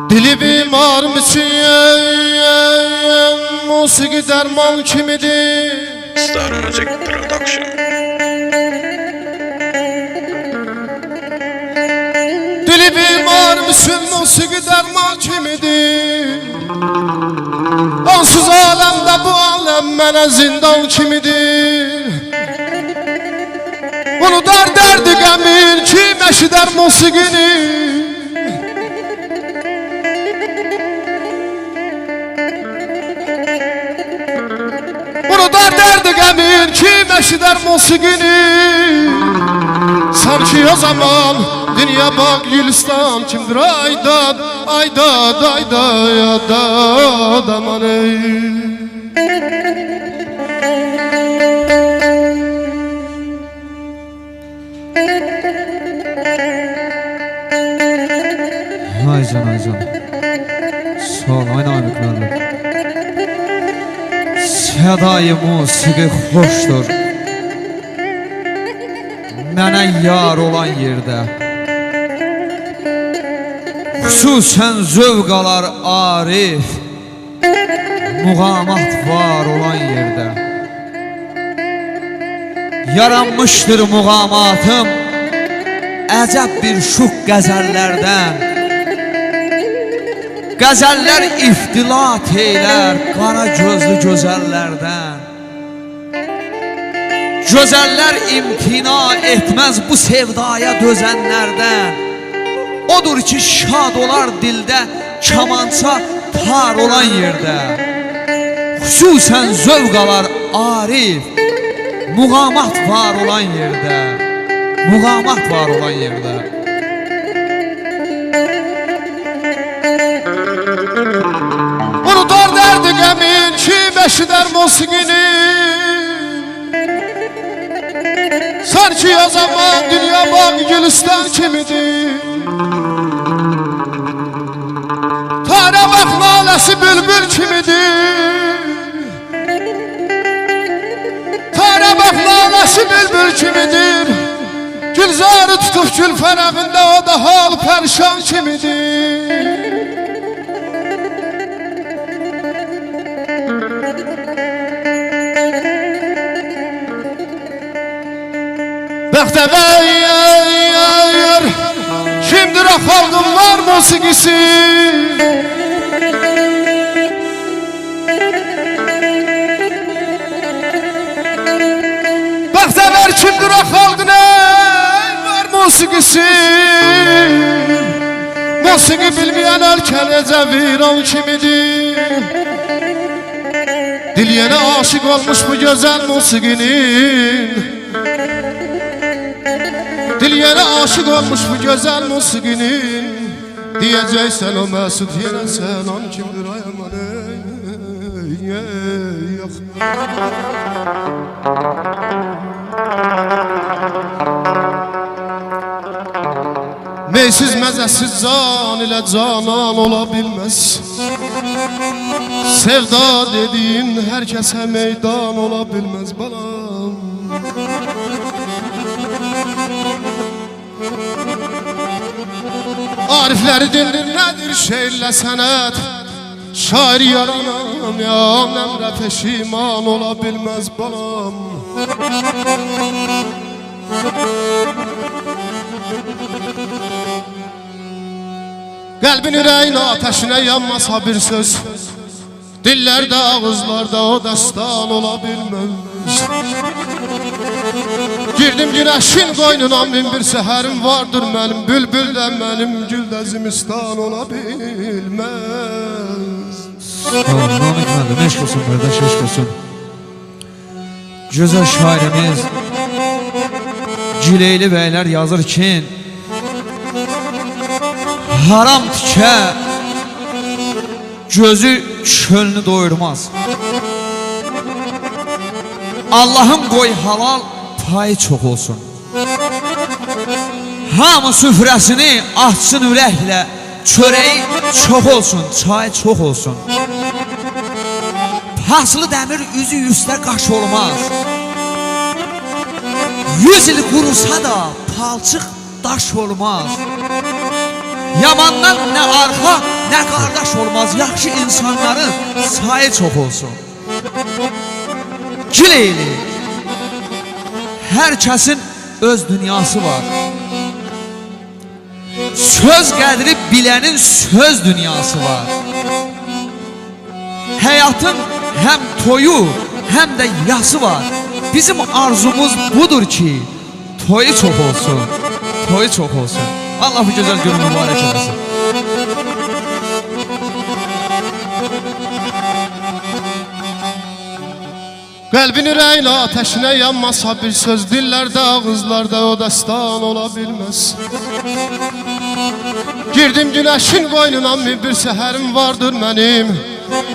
Dili bimar mısın? Musiki derman kimidir? Star Music Production. Dili bimar mısın? Musiki derman kimidir? Onsuz alemde bu alem mənə zindan kimidir? Unutar derdi qəmin kim eşidər musikini? Unutar derdi qəmin kim eşidər musikini? Sanki o zaman dünya bak Gülistan kimdir? Aydad, aydad, aydad, aydad, aman ey. Aycan, Aycan. Sağ ol, aynı amiklərlə. Sədayı musiqi xoşdur mənə yar olan yerdə. Xüsusən zövq alar arif, muğamat var olan yerdə. Yaranmışdır muğamatım əcəb bir şux qəzəllərdən. Qəzəllər iftilat eylər qara gözlü gözəllərdən. Gözəllər imtina etməz bu sevdaya dözənlərdən. Odur ki şad olar dildə kamança tar olan yerdə. Xüsusən zövq alar arif, muğamat var olan yerdə. Muğamat var olan yerdə. Unutar derdi qəmin kim eşidər musikini? Sanki o zaman dünya bak Gülistan kimidir? Tara bak naləsi bülbül kimidir? Tara bak naləsi bülbül kimidir? Gülzarı tutub gül fərəğində o da hal pərişan kimidir? Bəxtəvər kimdir o xalqımlar musiqisi? Bəxtəvər kimdir o xalqın var musiqisi? Musiqi bilməyən ölkəlicə viran kimidir? Diliyənə aşıq olmuş bu gözəl musiqinin, Diliyənə aşıq olmuş bu gözəl musiqinin, deyəcəksən o məsud yenə sən an kimdir ay aman ey, yox. Meysiz məzəsiz can ilə canan ola bilməz. Sevda dediyin hər kəsə meydan ola bilməz balam. Arifləri dindir nədir şeirlə sənət? Şair yaranan ya əmrə peşiman ola bilməz balam. Qəlbin ürəyin ateşinə yanmasa bir söz, dillərdə ağızlarda o dəstan ola bilməz. Girdim günəşin qoynuna min bir səhərim vardır mənim, bülbül də mənim güldə zimistan ola bilməz. Namik məndə, meşq olsun qardaş, meşq olsun. Gözəl şairimiz Güleyli bəylər yazır ki, haram tikə gözü çölünü doyurmaz. Allah'ın qoy halal payı çox olsun. Hamı süfrəsini açsın ürəklə, çörəyi çox olsun, çay çox olsun. Paslı dəmir üzü üstə qaş olmaz. 100 il qurusa da palçıq daş olmaz. Yamandan nə arxa, nə qardaş olmaz. Yaxşı insanların sayı çox olsun. Güleyli. Hər kəsin öz dünyası var. Söz qədri bilənin söz dünyası var. Həyatın həm toyu, həm də yası var. Bizim arzumuz budur ki, toyu çox olsun, toyu çox olsun. Allah bu gözəl günü mübarək eləsin. Qəlbin ürəyin ateşinə yanmasa bir söz dillərdə, ağızlarda o dəstan ola bilməz. Girdim günəşin qoynuna min bir səhərim vardır mənim.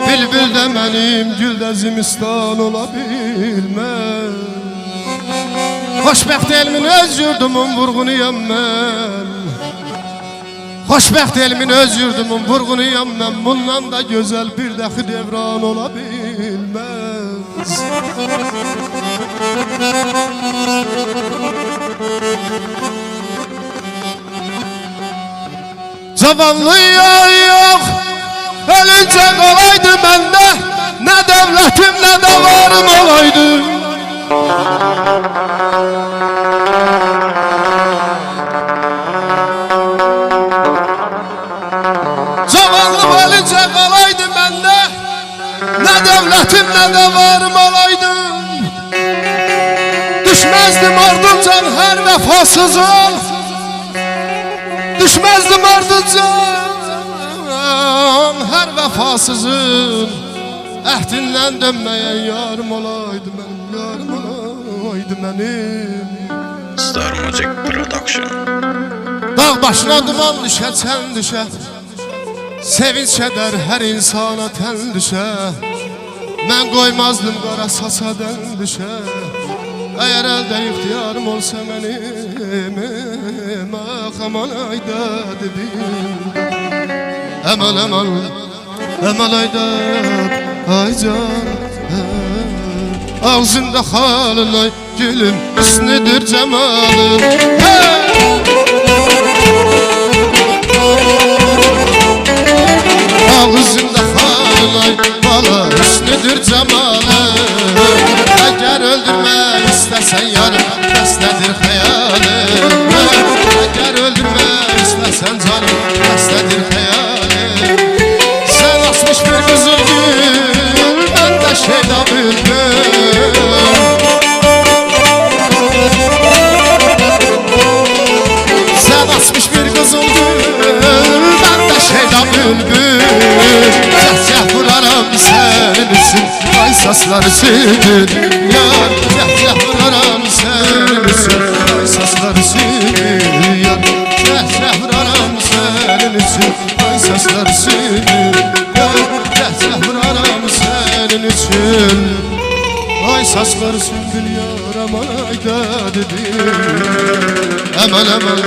Bülbül də mənim, gül də zimistan ola bilməz. Xoşbəxt elmin öz yurdumun vurğunuyam mən. Xoşbəxt elmin öz yurdumun vurğunuyam mən. Bundan da gözəl bir dəxi devran ola bilməz. Cavanlı yox, ölüncə qalaydı məndə. Nə dövlətim, nə də varım olaydı. Cavanlı ölüncə qalaydı məndə. Nə dövlətim, nə də varım olaydı. Düşməzdim ardıncan hər vəfasızın. Düşməzdim ardıncan hər vəfasızın. Əhdindən dönməyən yarım olaydı mənim, yarım olaydı mənim. Star Music Production. Dağ başına duman düşə, çən düşə. Sevinç kədər hər insana tən düşə. Mən qoymazdım qara saçadan düşə. Əgər əldə ixtiyarım olsa mənim, aman ayda dedim. Əmal, əmal, əmal ayda, ay can. Ağzında xalın ay gülüm, üstünüdür cəmalın. Ağzında xalın ay bala, üstünüdür cəmalın. Əgər öldürmək istəsən yarım, bəs nədir xəyalın? Əgər öldürmək istəsən canım, bəs nədir xəyalın? Sən açmış bir qızıl gül, mən də şeyda bülbül. Sən açmış bir qızıl gül, mən də şeyda bülbül. Cəhcəh vuraram sənin üçün, ay saslar üçün. Yar, cəhcəh vuraram sənin üçün, ay saslar üçün. Yar, cəhcəh vuraram sənin üçün, ay saslar üçün. Yar, cəhcəh vuraram sənin üçün, ay saslar üçün. Yar, aman ayda dedim. Aman, aman,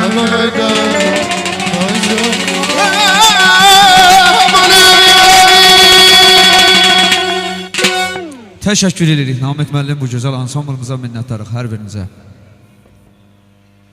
aman ayda, ay can. Təşəkkür edirik Namiq müəllim bu gözəl ansamblımıza minnətdarıq hər birinizə.